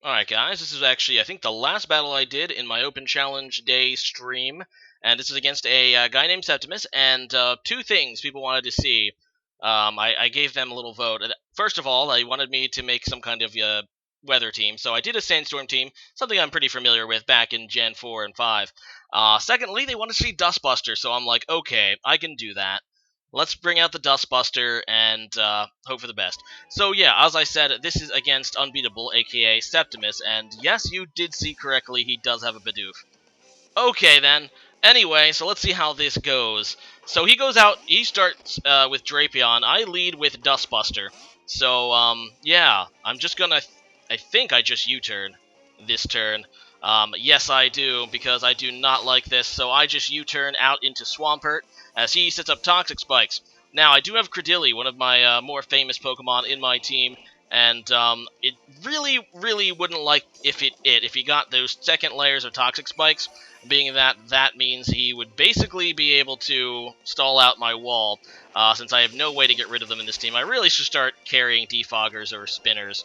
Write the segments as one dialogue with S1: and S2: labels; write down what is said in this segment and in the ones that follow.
S1: Alright guys, this is actually, I think, the last battle I did in my Open Challenge Day stream, and this is against a guy named Septimus, and two things people wanted to see. I gave them a little vote. First of all, they wanted me to make some kind of weather team, so I did a Sandstorm team, something I'm pretty familiar with back in Gen 4 and 5. Secondly, they wanted to see Dustbuster, so I'm like, okay, I can do that. Let's bring out the Dustbuster and hope for the best. So yeah, as I said, this is against Unbeatable, aka Septimus, and yes, you did see correctly, he does have a Bidoof. Okay then. Anyway, so let's see how this goes. So he goes out, he starts with Drapion, I lead with Dustbuster. So, yeah, I'm just gonna, I think I just U-turn this turn. Yes, I do, because I do not like this, so I just U-turn out into Swampert, as he sets up Toxic Spikes. Now, I do have Credilli, one of my more famous Pokemon in my team, and it really wouldn't like if he got those second layers of Toxic Spikes, being that that means he would basically be able to stall out my wall, since I have no way to get rid of them in this team. I really should start carrying Defoggers or Spinners,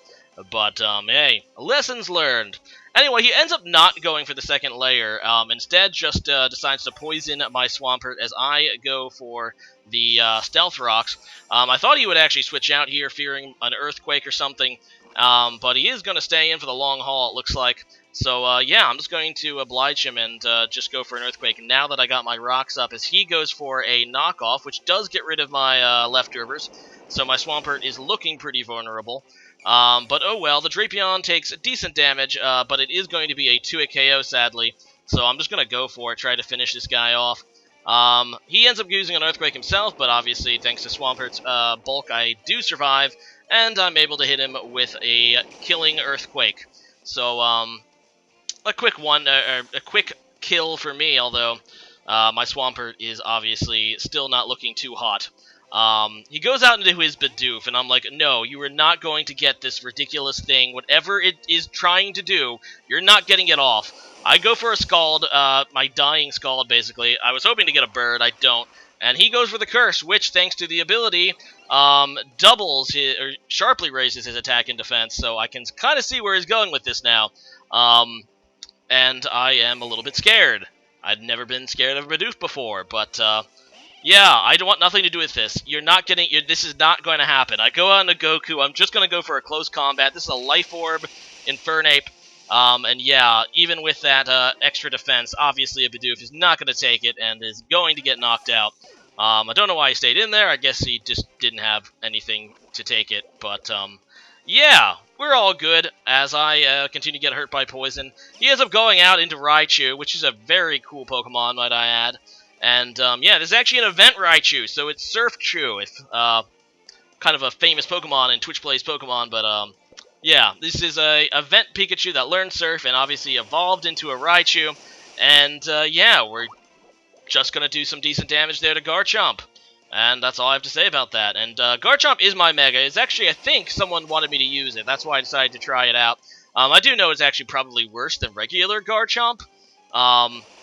S1: but hey, lessons learned. Anyway, he ends up not going for the second layer, instead just decides to poison my Swampert as I go for the Stealth Rocks. I thought he would actually switch out here, fearing an Earthquake or something, but he is going to stay in for the long haul, it looks like. So, yeah, I'm just going to oblige him and just go for an Earthquake now that I got my rocks up, as he goes for a knockoff, which does get rid of my leftovers, so my Swampert is looking pretty vulnerable. But oh well, the Drapion takes decent damage, but it is going to be a 2-hit KO, sadly, so I'm just going to go for it, try to finish this guy off. He ends up using an Earthquake himself, but obviously, thanks to Swampert's bulk, I do survive, and I'm able to hit him with a killing Earthquake. So, a quick kill for me, although my Swampert is obviously still not looking too hot. He goes out into his Bidoof, and I'm like, no, you are not going to get this ridiculous thing. Whatever it is trying to do, you're not getting it off. I go for a Scald, my dying Scald, basically. I was hoping to get a bird, I don't. And he goes for the Curse, which, thanks to the ability, doubles his, or sharply raises his attack and defense, so I can kind of see where he's going with this now. And I am a little bit scared. I'd never been scared of a Bidoof before, but, yeah, I don't want nothing to do with this. You're not getting, this is not going to happen. I go on to Goku, I'm just going to go for a close combat. This is a Life Orb, Infernape, and yeah, even with that extra defense, obviously a Bidoof is not going to take it and is going to get knocked out. I don't know why he stayed in there. I guess he just didn't have anything to take it, but, yeah, we're all good as I continue to get hurt by poison. He ends up going out into Raichu, which is a very cool Pokemon, might I add. And, yeah, there's actually an event Raichu, so it's Surf Chew, if, kind of a famous Pokemon in Twitch Plays Pokemon, but, yeah, this is a event Pikachu that learned Surf and obviously evolved into a Raichu, and, yeah, we're just gonna do some decent damage there to Garchomp. And that's all I have to say about that. And Garchomp is my Mega. It's actually, I think, someone wanted me to use it. That's why I decided to try it out. I do know it's actually probably worse than regular Garchomp.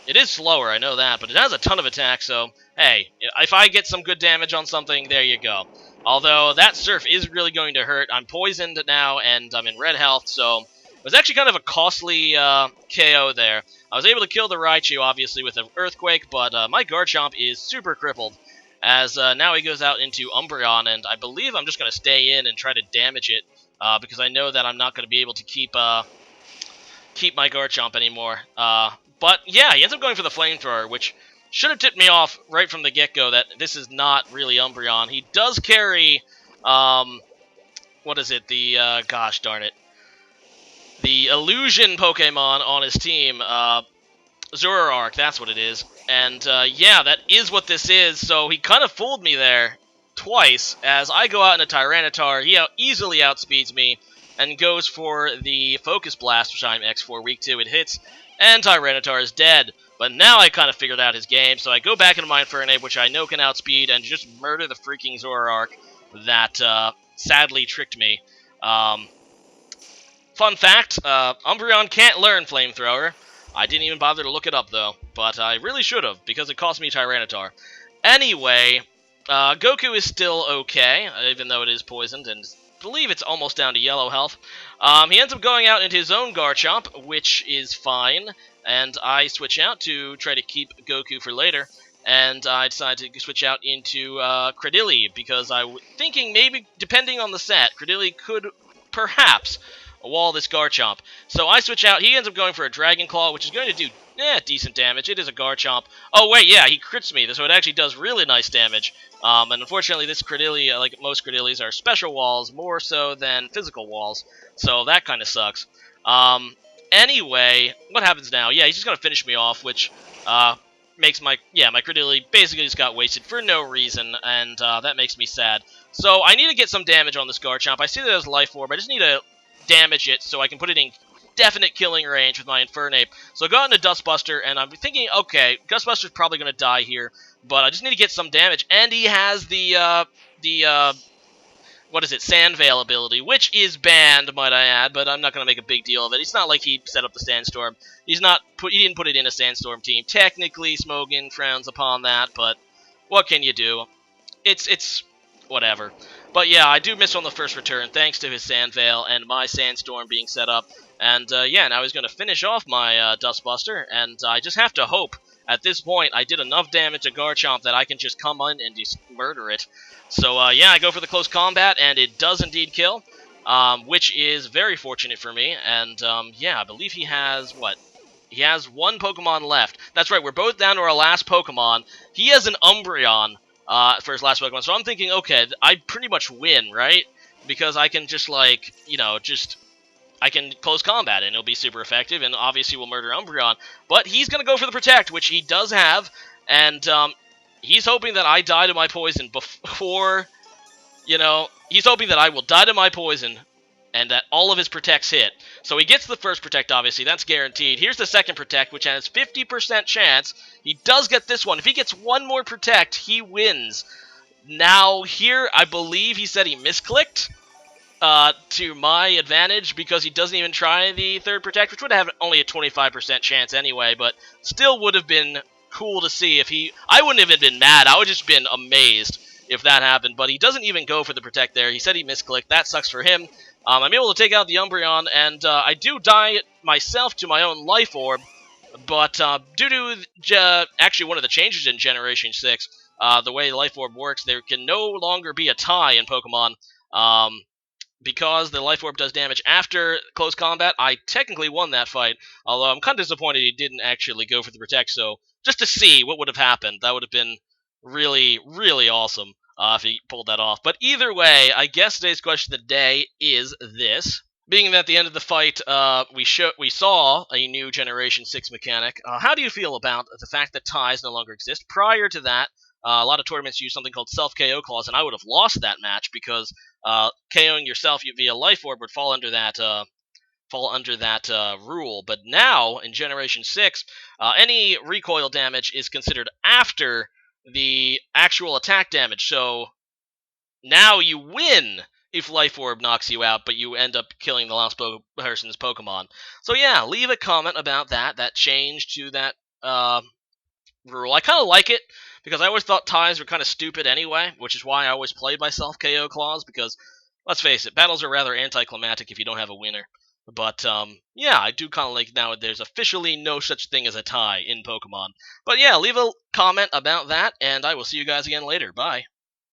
S1: It is slower, I know that, but it has a ton of attack, so, hey, if I get some good damage on something, there you go. Although, that Surf is really going to hurt. I'm poisoned now, and I'm in red health, so it was actually kind of a costly KO there. I was able to kill the Raichu, obviously, with an Earthquake, but my Garchomp is super crippled. As now he goes out into Umbreon, and I believe I'm just going to stay in and try to damage it, because I know that I'm not going to be able to keep my Garchomp anymore. But yeah, he ends up going for the Flamethrower, which should have tipped me off right from the get-go that this is not really Umbreon. He does carry, what is it, the, gosh darn it, the Illusion Pokemon on his team, Zoroark, that's what it is. And, yeah, that is what this is, so he kind of fooled me there twice, as I go out in a Tyranitar, he easily outspeeds me, and goes for the Focus Blast, which I'm X for weak 2, it hits, and Tyranitar is dead. But now I kind of figured out his game, so I go back into my Infernape, which I know can outspeed, and just murder the freaking Zoroark that, sadly tricked me. Fun fact, Umbreon can't learn Flamethrower. I didn't even bother to look it up, though, but I really should have, because it cost me Tyranitar. Anyway, Goku is still okay, even though it is poisoned, and believe it's almost down to yellow health. He ends up going out into his own Garchomp, which is fine, and I switch out to try to keep Goku for later. And I decided to switch out into Cradily, because I was thinking maybe, depending on the set, Cradily could perhaps wall this Garchomp. So I switch out. He ends up going for a Dragon Claw, which is going to do decent damage. It is a Garchomp. Oh, wait, yeah, he crits me, so it actually does really nice damage. And unfortunately, this Cradily, like most Cradilies, are special walls more so than physical walls. So that kind of sucks. Anyway, what happens now? Yeah, he's just going to finish me off, which makes my Cradily basically just got wasted for no reason, and that makes me sad. So I need to get some damage on this Garchomp. I see that it has Life Orb. I just need to damage it so I can put it in definite killing range with my Infernape. So I got into Dustbuster, and I'm thinking, okay, Dustbuster's probably going to die here, but I just need to get some damage. And he has the what is it, Sand Veil ability, which is banned, might I add, but I'm not going to make a big deal of it. It's not like he set up the Sandstorm. He didn't put it in a Sandstorm team. Technically, Smogon frowns upon that, but what can you do? It's whatever. But yeah, I do miss on the first return, thanks to his Sand Veil and my Sandstorm being set up. And yeah, now he's going to finish off my Dustbuster, and I just have to hope at this point I did enough damage to Garchomp that I can just come in and just murder it. So yeah, I go for the close combat, and it does indeed kill, which is very fortunate for me. And yeah, I believe he has, what? He has one Pokemon left. That's right, we're both down to our last Pokemon. He has an Umbreon for his last Pokemon, so I'm thinking, okay, I pretty much win, right? Because I can just, like, you know, I can close combat, and it'll be super effective, and obviously we'll murder Umbreon. But he's going to go for the Protect, which he does have, and he's hoping that I die to my poison before, you know, he's hoping that I will die to my poison and that all of his Protects hit. So he gets the first Protect, obviously. That's guaranteed. Here's the second Protect, which has 50% chance. He does get this one. If he gets one more Protect, he wins. Now, here, I believe he said he misclicked to my advantage because he doesn't even try the third Protect, which would have only a 25% chance anyway, but still would have been cool to see if he... I wouldn't have been mad. I would have just been amazed if that happened, but he doesn't even go for the Protect there. He said he misclicked. That sucks for him. I'm able to take out the Umbreon, and I do die myself to my own Life Orb, but due to actually one of the changes in Generation 6, the way Life Orb works, there can no longer be a tie in Pokemon. Because the Life Orb does damage after close combat, I technically won that fight, although I'm kind of disappointed he didn't actually go for the Protect, so just to see what would have happened, that would have been really, really awesome if he pulled that off. But either way, I guess today's question of the day is this. Being that at the end of the fight, we saw a new Generation 6 mechanic, how do you feel about the fact that ties no longer exist? Prior to that, a lot of tournaments use something called self-KO clause, and I would have lost that match because KOing yourself via Life Orb would fall under that rule. But now, in Generation 6, any recoil damage is considered after the actual attack damage. So now you win if Life Orb knocks you out, but you end up killing the last person's Pokemon. So yeah, leave a comment about that change to that rule. I kind of like it, because I always thought ties were kind of stupid anyway, which is why I always play by self-KO clause, because, let's face it, battles are rather anticlimactic if you don't have a winner. But, yeah, I do kind of like now there's officially no such thing as a tie in Pokemon. But yeah, leave a comment about that, and I will see you guys again later. Bye.